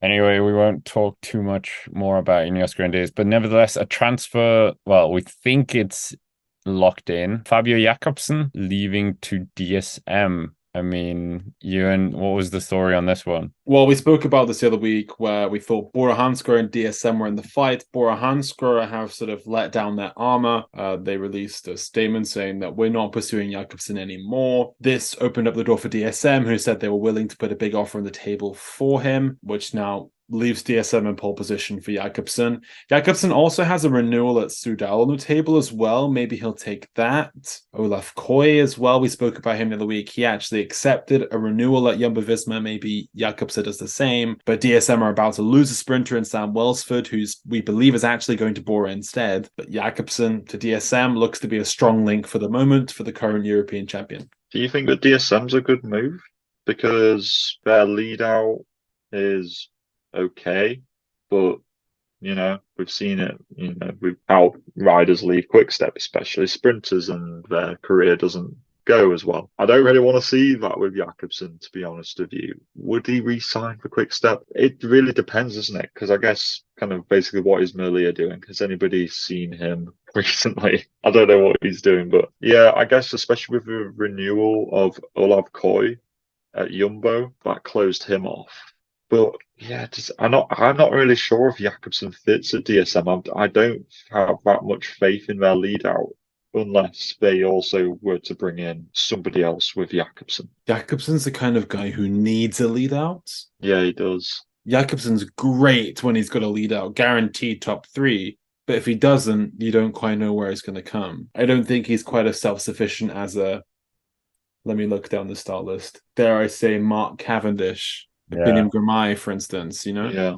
Anyway, we won't talk too much more about Ineos Grenadiers, but nevertheless, a transfer. Well, we think it's locked in. Fabio Jakobsen leaving to DSM. I mean, Ewan, what was the story on this one? Well, we spoke about this the other week where we thought Bora Hansgrohe and DSM were in the fight. Bora Hansgrohe have sort of let down their armor. They released a statement saying that we're not pursuing Jacobson anymore. This opened up the door for DSM, who said they were willing to put a big offer on the table for him, which now leaves DSM in pole position for Jacobson. Jacobson also has a renewal at Soudal on the table as well. Maybe he'll take that. Olaf Koy as well. We spoke about him the other week. He actually accepted a renewal at Jumbo-Visma. Maybe Jacobson does the same. But DSM are about to lose a sprinter in Sam Welsford, who's we believe is actually going to Bora instead. But Jacobson to DSM looks to be a strong link for the moment for the current European champion. Do you think that DSM's a good move? Because their lead out is okay, but we've seen it, with how riders leave Quickstep, especially sprinters, and their career doesn't go as well. I don't really want to see that with Jakobsen, to be honest with you. Would he re-sign for Quickstep? It really depends, doesn't it? Because I guess kind of basically what is Merlier doing? Has anybody seen him recently? I don't know what he's doing, but yeah, I guess especially with the renewal of Olav Koy at Jumbo, that closed him off. But yeah, I'm not really sure if Jakobsen fits at DSM. I don't have that much faith in their lead out unless they also were to bring in somebody else with Jakobsen. Jacobson's the kind of guy who needs a lead out. Yeah, he does. Jacobson's great when he's got a lead out, guaranteed top three. But if he doesn't, you don't quite know where he's going to come. I don't think he's quite as self-sufficient as a. Let me look down the start list. Dare I say, Mark Cavendish, Yeah. Biniam Girmay, for instance. Yeah.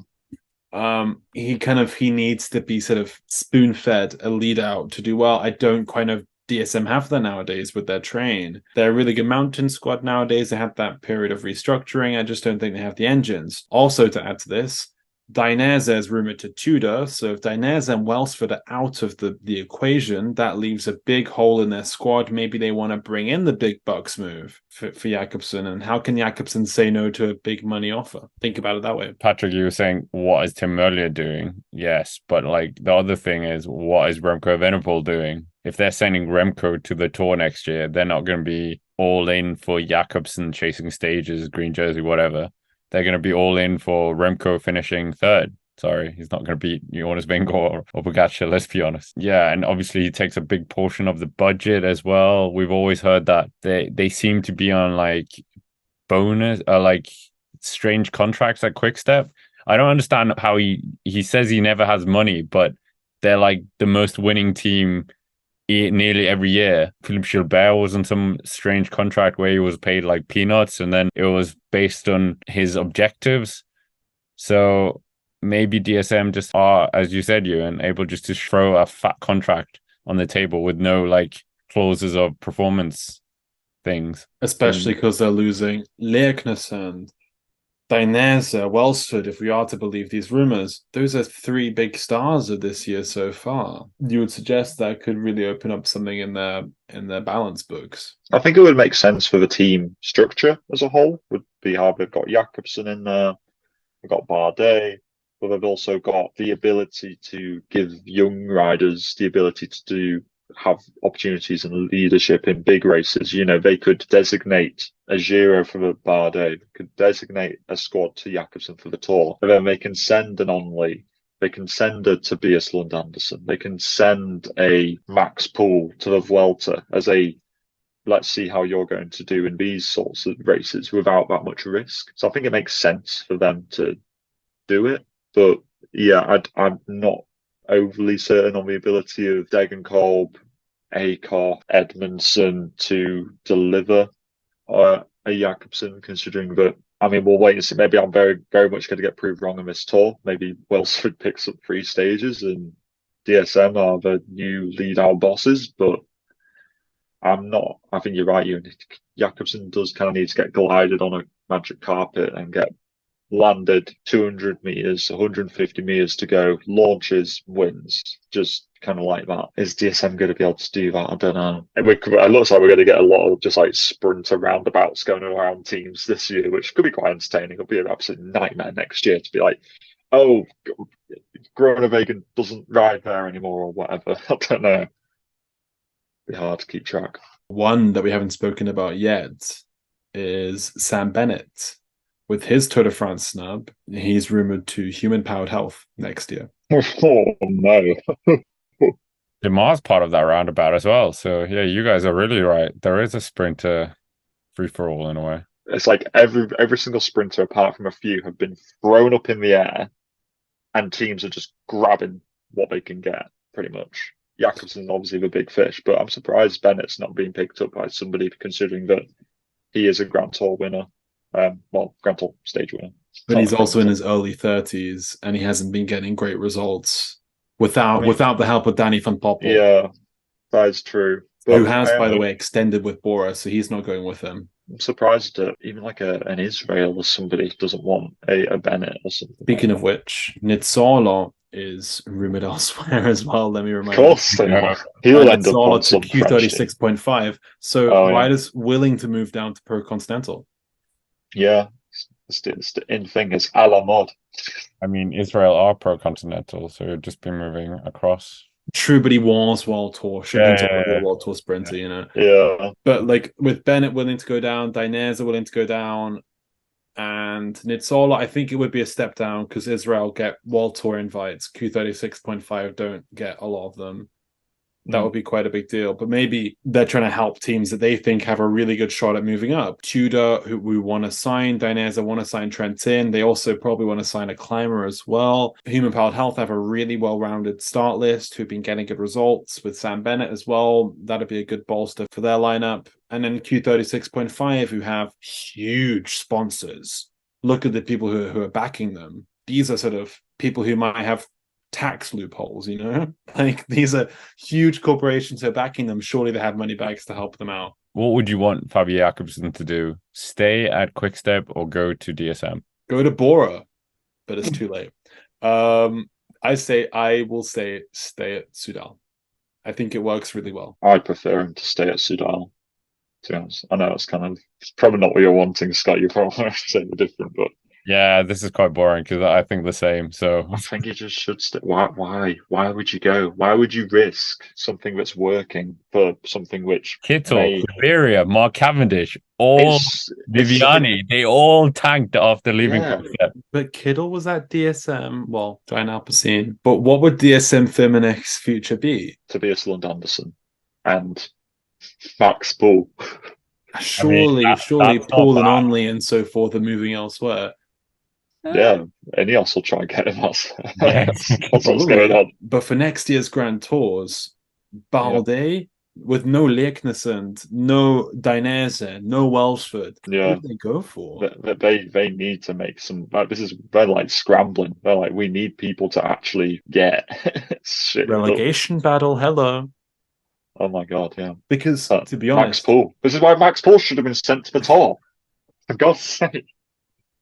He needs to be sort of spoon fed a lead out to do well. I don't quite know if DSM have that nowadays with their train. They're a really good mountain squad nowadays. They had that period of restructuring. I just don't think they have the engines. Also, to add to this, Dainese is rumored to Tudor. So if Dainese and Welsford are out of the equation, that leaves a big hole in their squad. Maybe they want to bring in the big bucks move for Jakobsen. And how can Jakobsen say no to a big money offer? Think about it that way. Patrick, you were saying, what is Tim Merlier doing? Yes, but like the other thing is, what is Remco Evenepoel doing? If they're sending Remco to the Tour next year, they're not going to be all in for Jakobsen chasing stages, green jersey, whatever. They're going to be all in for Remco finishing third. Sorry, he's not going to beat Jonas Vingegaard or Pogacar, let's be honest. Yeah, and obviously he takes a big portion of the budget as well. We've always heard that they seem to be on like bonus, like strange contracts at Quickstep. I don't understand how he says he never has money, but they're like the most winning team nearly every year. Philippe Gilbert was on some strange contract where he was paid like peanuts, and then it was based on his objectives. So maybe DSM just are, as you said, Ewan, able just to throw a fat contract on the table with no like clauses of performance things. Especially because they're losing Leeknessand, Dainese, Welsford, if we are to believe these rumors. Those are three big stars of this year so far. You would suggest that could really open up something in their balance books. I think it would make sense for the team structure as a whole. Would be how they've got Jakobsen in there, they've got Bardet, but they've also got the ability to give young riders the ability to have opportunities and leadership in big races. They could designate a Giro for the Bardet, could designate a squad to Jacobsen for the Tour, and then they can send an Onley, they can send a Tobias Lund Anderson, they can send a Max Poole to the Vuelta as a let's see how you're going to do in these sorts of races without that much risk. So I think it makes sense for them to do it. But yeah, I'm not overly certain on the ability of Degenkolb, Akoff, Edmondson to deliver a Jakobsen, considering that. I mean, we'll wait and see. Maybe I'm very, very much going to get proved wrong on this tour. Maybe Welsford picks up 3 stages and DSM are the new lead out bosses, but I'm not. I think you're right. Jakobsen does kind of need to get glided on a magic carpet and get landed 200 meters, 150 meters to go, launches, wins. Just kind of like that. Is DSM going to be able to do that? I don't know. It looks like we're going to get a lot of just like sprinter roundabouts going around teams this year, which could be quite entertaining. It'll be an absolute nightmare next year to be like, oh, Groenewegen doesn't ride there anymore or whatever. I don't know. It'd be hard to keep track. One that we haven't spoken about yet is Sam Bennett. With his Tour de France snub, he's rumored to human-powered health next year. Oh, no. Demar's part of that roundabout as well. So, yeah, you guys are really right. There is a sprinter free-for-all in a way. It's like every single sprinter, apart from a few, have been thrown up in the air, and teams are just grabbing what they can get, pretty much. Jacobson's obviously the big fish, but I'm surprised Bennett's not being picked up by somebody, considering that he is a Grand Tour winner. Grand Tour stage winner. But he's also in his early 30s, and he hasn't been getting great results without the help of Danny van Poppel. Yeah, that is true. Who has, by the way, extended with Bora, so he's not going with him. I'm surprised that even like an Israel or somebody doesn't want a Bennett or something. Speaking of which, Nizzolo is rumored elsewhere as well. Let me remind you. Of course, he'll end up on some Q36.5. So riders willing to move down to Pro Continental. Yeah, the in thing is a la mode. I mean, Israel are Pro Continental, so it'd just be moving across. True, but he was World Tour, World Tour sprinter, you know. Yeah. But like with Bennett willing to go down, Dainese willing to go down, and Nizzolo, I think it would be a step down because Israel get World Tour invites. Q36.5 don't get a lot of them. That would be quite a big deal. But maybe they're trying to help teams that they think have a really good shot at moving up. Tudor, who we want to sign, Dainese want to sign Trentin. They also probably want to sign a climber as well. Human Powered Health have a really well-rounded start list who've been getting good results with Sam Bennett as well. That'd be a good bolster for their lineup. And then Q36.5, who have huge sponsors. Look at the people who are backing them. These are sort of people who might have tax loopholes, you know, like these are huge corporations who are backing them. Surely they have money bags to help them out. What would you want Fabio Jakobsen to do? Stay at Quickstep or go to DSM? Go to Bora, but it's too late. I will say stay at Soudal. I think it works really well. I prefer him to stay at Soudal, to be honest. I know it's probably not what you're wanting, Scott. You probably want to say the different, but yeah, this is quite boring because I think the same. So I think you just should stay. Why? Why would you go? Why would you risk something that's working for something which Kittel, Liberia, Mark Cavendish, Viviani, they all tanked after leaving Quickstep. But Kittel was at DSM, well, Dryne Alpecin. But what would DSM-Firmenich's future be? Tobias Lund Andersen and Max Bull. Surely Paul and Onley and so forth are moving elsewhere. Yeah, Ineos will try and get him. That's what's going on. But for next year's Grand Tours, Balde with no Leknesund, no Dainese, no Welsford. Yeah, what do they go for? They need to make some. They're like scrambling. They're like, we need people to actually get relegation battle. Hello. Oh my god, yeah. Because to be honest, Max Paul. This is why Max Paul should have been sent to the Tour. For God's sake.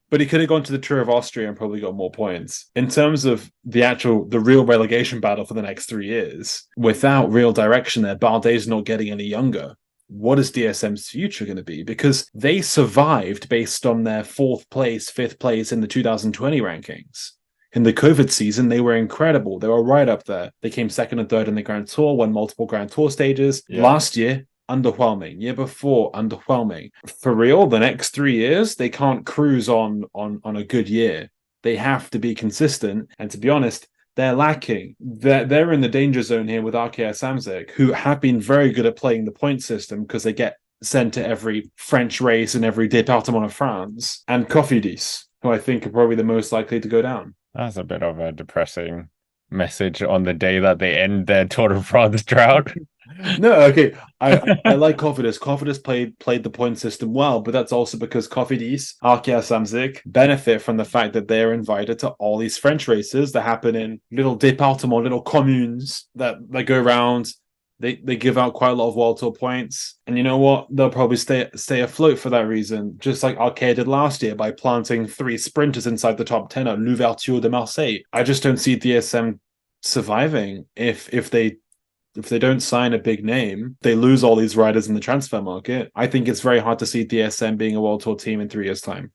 But he could have gone to the Tour of Austria and probably got more points. In terms of the real relegation battle for the next 3 years, without real direction there, Bardet's not getting any younger. What is DSM's future going to be? Because they survived based on their 4th place, 5th place in the 2020 rankings. In the COVID season, they were incredible. They were right up there. They came 2nd and 3rd in the Grand Tour, won multiple Grand Tour stages. Yeah. Last year, underwhelming. Year before, underwhelming. For real, the next 3 years, they can't cruise on a good year. They have to be consistent. And to be honest, they're lacking. They're in the danger zone here with Arkea Samsic, who have been very good at playing the point system because they get sent to every French race and every Département of France. And Cofidis, who I think are probably the most likely to go down. That's a bit of a depressing message on the day that they end their Tour de France drought. No, okay. I like Cofidis. Cofidis played the point system well, but that's also because Cofidis, Arkea Samsic, benefit from the fact that they're invited to all these French races that happen in little départements, little communes that go around They give out quite a lot of World Tour points. And you know what? They'll probably stay afloat for that reason, just like Arkea did last year by planting 3 sprinters inside the top 10 at L'Ouverture de Marseille. I just don't see DSM surviving if they don't sign a big name, they lose all these riders in the transfer market. I think it's very hard to see DSM being a World Tour team in 3 years' time.